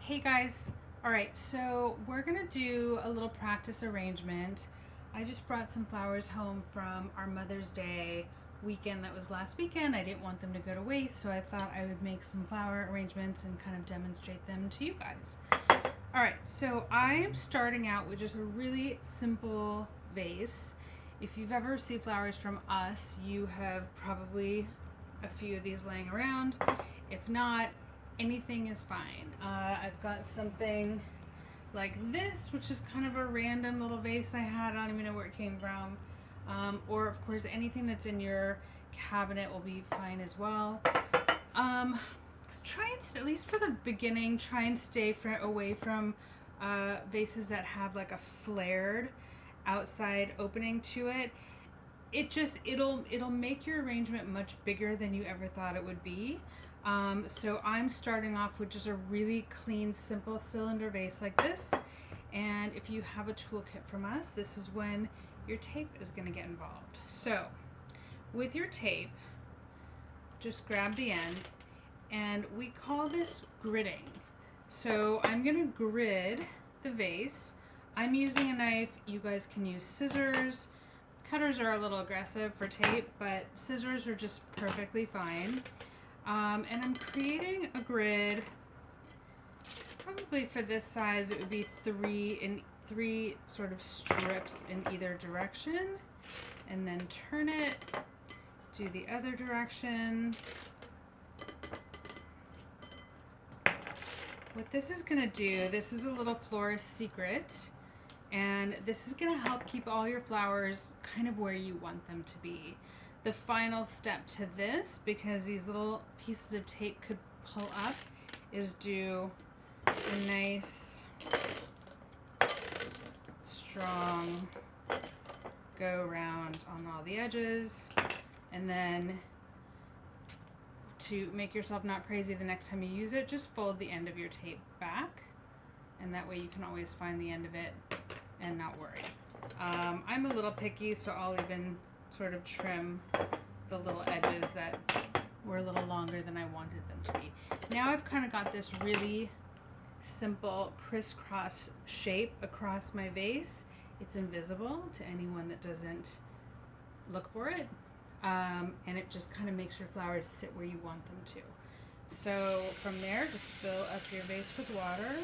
Hey guys, all right, so we're gonna do a little practice arrangement. I just brought some flowers home from our Mother's Day weekend that was last weekend. I didn't want them to go to waste, so I thought I would make some flower arrangements and kind of demonstrate them to you guys. All right, so I am starting out with just a really simple vase. If you've ever received flowers from us, you have probably a few of these laying around. If not, anything is fine. I've got something like this, which is kind of a random little vase I had. I don't even know where it came from. Or, of course, anything that's in your cabinet will be fine as well. Try and, at least for the beginning, try and stay away from vases that have like a flared outside opening to it. It'll make your arrangement much bigger than you ever thought it would be. So I'm starting off with just a really clean, simple cylinder vase like this. And if you have a toolkit from us, this is when your tape is going to get involved. So with your tape, just grab the end, and we call this gridding. So I'm going to grid the vase. I'm using a knife. You guys can use scissors. Cutters are a little aggressive for tape, but scissors are just perfectly fine. And I'm creating a grid. Probably for this size, it would be three sort of strips in either direction, and then turn it, do the other direction. What this is going to do, this is a little florist secret, and this is going to help keep all your flowers kind of where you want them to be. The final step to this, because these little pieces of tape could pull up, is do a nice, strong go around on all the edges, and then to make yourself not crazy the next time you use it, just fold the end of your tape back, and that way you can always find the end of it and not worry. I'm a little picky, so I'll even sort of trim the little edges that were a little longer than I wanted them to be. Now I've kind of got this really simple crisscross shape across my vase. It's invisible to anyone that doesn't look for it, and it just kind of makes your flowers sit where you want them to. So from there, just fill up your vase with water.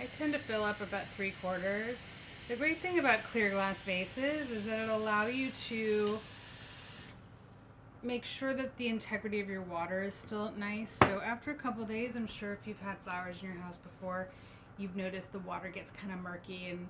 I tend to fill up about 3/4. The great thing about clear glass vases is that it'll allow you to make sure that the integrity of your water is still nice. So after a couple days, I'm sure if you've had flowers in your house before, you've noticed the water gets kind of murky and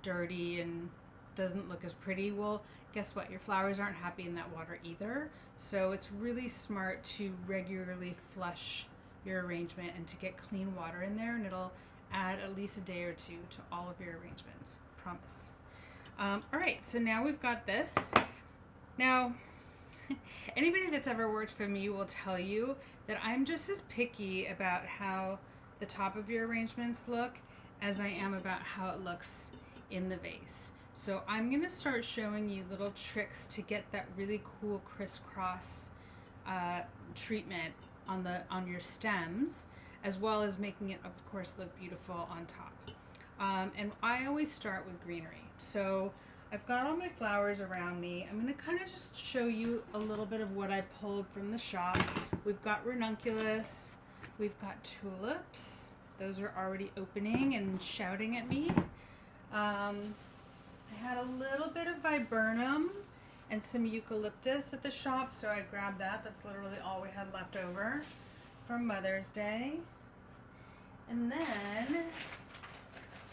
dirty and doesn't look as pretty. Well, guess what? Your flowers aren't happy in that water either. So it's really smart to regularly flush your arrangement and to get clean water in there, and it'll add at least a day or two to all of your arrangements. Promise. All right, so now we've got this. Now, anybody that's ever worked for me will tell you that I'm just as picky about how the top of your arrangements look as I am about how it looks in the vase. So I'm going to start showing you little tricks to get that really cool crisscross treatment on your stems, as well as making it, of course, look beautiful on top. And I always start with greenery. So I've got all my flowers around me. I'm going to kind of just show you a little bit of what I pulled from the shop. We've got ranunculus. We've got tulips. Those are already opening and shouting at me. I had a little bit of viburnum and some eucalyptus at the shop, so I grabbed that. That's literally all we had left over from Mother's Day. And then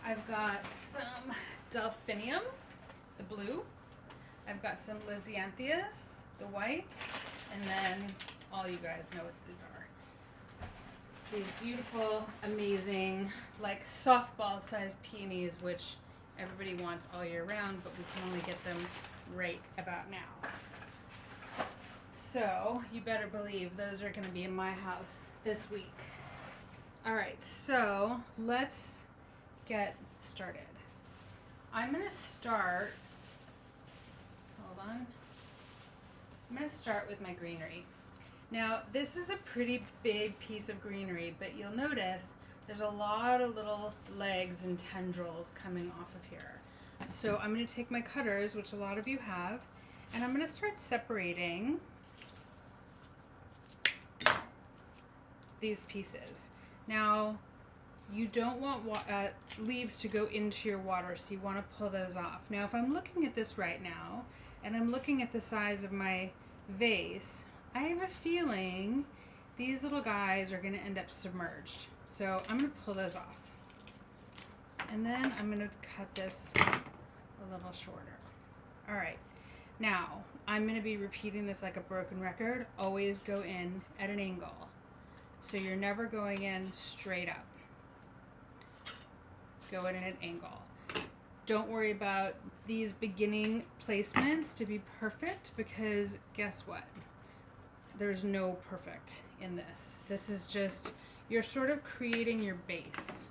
I've got some delphinium, the blue. I've got some lisianthias, the white, and then all you guys know what these are. These beautiful, amazing, like softball-sized peonies, which everybody wants all year round, but we can only get them right about now. So you better believe those are going to be in my house this week. All right, so let's get started. I'm going to start, hold on. I'm going to start with my greenery. Now, this is a pretty big piece of greenery, but you'll notice there's a lot of little legs and tendrils coming off of here. So I'm going to take my cutters, which a lot of you have, and I'm going to start separating these pieces. Now, you don't want leaves to go into your water, so you want to pull those off. Now, if I'm looking at this right now, and I'm looking at the size of my vase, I have a feeling these little guys are going to end up submerged. So I'm going to pull those off. And then I'm going to cut this a little shorter. All right. Now, I'm going to be repeating this like a broken record. Always go in at an angle. So you're never going in straight up. Go in at an angle. Don't worry about these beginning placements to be perfect, because guess what? There's no perfect in this. This is just, you're sort of creating your base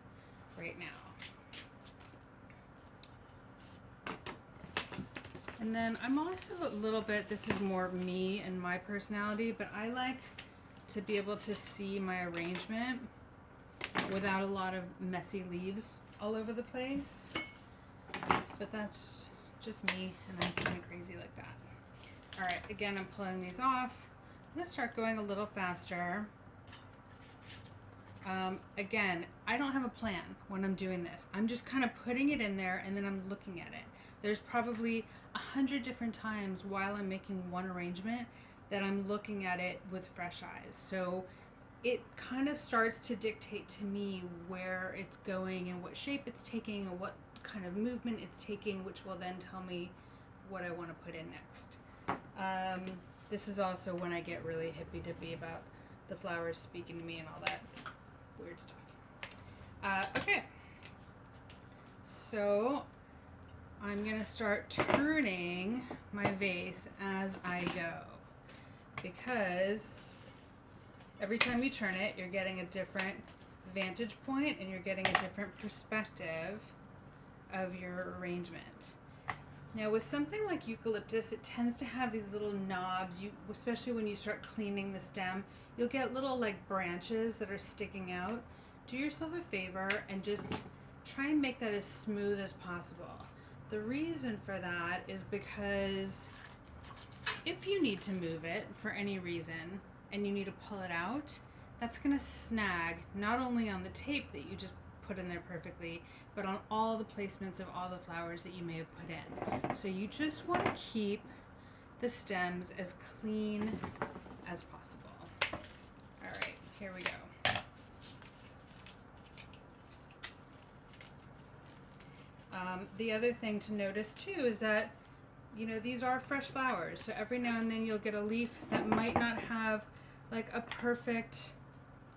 right now. And then I'm also a little bit, this is more me and my personality, but I like to be able to see my arrangement without a lot of messy leaves all over the place. But that's just me, and I'm kind of crazy like that. All right, again, I'm pulling these off. I'm going to start going a little faster. Again, I don't have a plan when I'm doing this. I'm just kind of putting it in there, and then I'm looking at it. There's probably 100 different times while I'm making one arrangement that I'm looking at it with fresh eyes. So it kind of starts to dictate to me where it's going and what shape it's taking and what kind of movement it's taking, which will then tell me what I want to put in next. This is also when I get really hippy-dippy about the flowers speaking to me and all that weird stuff. Okay, so I'm going to start turning my vase as I go, because every time you turn it, you're getting a different vantage point and you're getting a different perspective of your arrangement. Now, with something like eucalyptus, it tends to have these little knobs. Especially when you start cleaning the stem, you'll get little like branches that are sticking out. Do yourself a favor and just try and make that as smooth as possible. The reason for that is because if you need to move it for any reason and you need to pull it out, that's going to snag not only on the tape that you just put in there perfectly, but on all the placements of all the flowers that you may have put in. So you just want to keep the stems as clean as possible. All right, here we go. The other thing to notice too is that, you know, these are fresh flowers. So every now and then you'll get a leaf that might not have like a perfect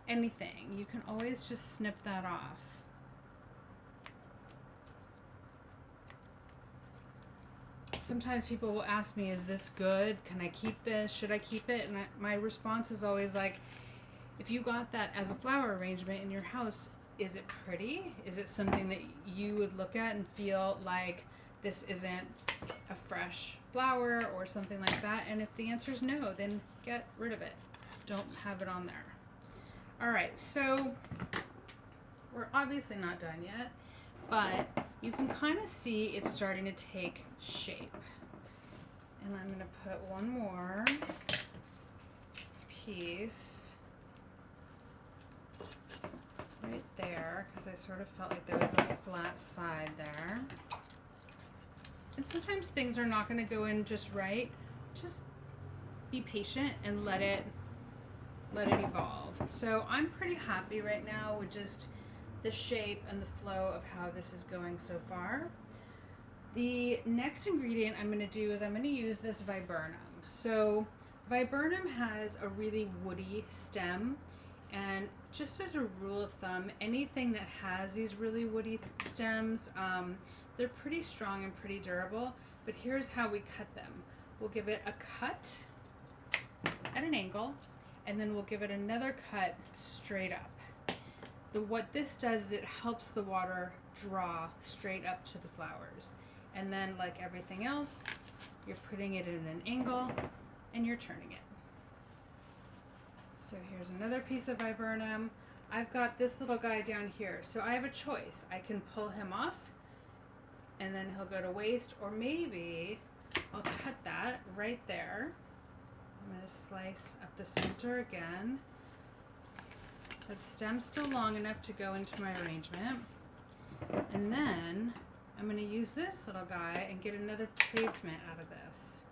anything. You can always just snip that off. Sometimes people will ask me, is this good? Can I keep this? Should I keep it? And my response is always like, if you got that as a flower arrangement in your house, is it pretty? Is it something that you would look at and feel like this isn't a fresh flower or something like that? And if the answer is no, then get rid of it. Don't have it on there. All right, so we're obviously not done yet, but you can kind of see it's starting to take shape. And I'm going to put one more piece right there, because I sort of felt like there was a flat side there. And sometimes things are not going to go in just right. Just be patient and let it evolve. So I'm pretty happy right now with just the shape and the flow of how this is going so far. The next ingredient I'm going to do is I'm going to use this viburnum. So viburnum has a really woody stem, and just as a rule of thumb, anything that has these really woody stems, they're pretty strong and pretty durable. But here's how we cut them. We'll give it a cut at an angle, and then we'll give it another cut straight up. What this does is it helps the water draw straight up to the flowers. And then, like everything else, you're putting it at an angle and you're turning it. So here's another piece of viburnum. I've got this little guy down here, so I have a choice. I can pull him off and then he'll go to waste, or maybe I'll cut that right there. I'm going to slice up the center again. That stem's still long enough to go into my arrangement. And then I'm going to use this little guy and get another placement out of this.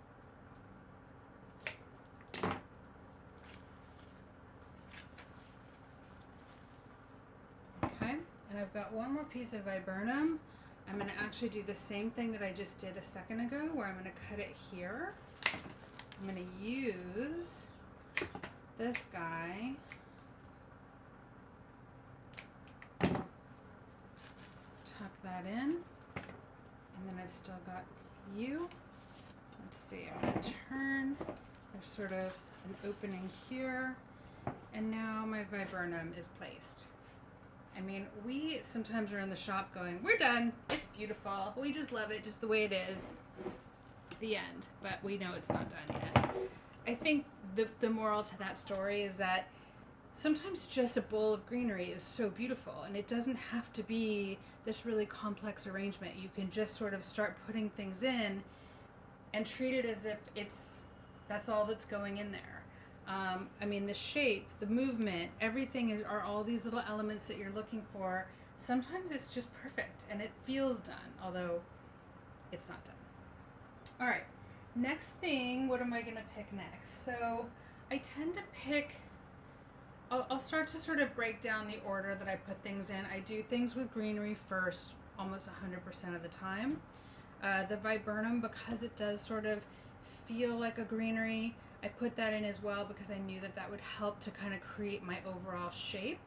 Okay, and I've got one more piece of viburnum. I'm going to actually do the same thing that I just did a second ago, where I'm going to cut it here. I'm going to use this guy. Tuck that in. And then I've still got you. Let's see, I'm going to turn. There's sort of an opening here. And now my viburnum is placed. I mean, we sometimes are in the shop going, we're done. It's beautiful. We just love it just the way it is. The end. But we know it's not done yet. I think the moral to that story is that sometimes just a bowl of greenery is so beautiful, and it doesn't have to be this really complex arrangement. You can just sort of start putting things in and treat it as if that's all that's going in there. I mean, the shape, the movement, everything are all these little elements that you're looking for. Sometimes it's just perfect and it feels done, although it's not done. All right, next thing, what am I going to pick next? So I tend to pick, I'll start to sort of break down the order that I put things in. I do things with greenery first almost 100% of the time. The viburnum, because it does sort of feel like a greenery, I put that in as well because I knew that would help to kind of create my overall shape.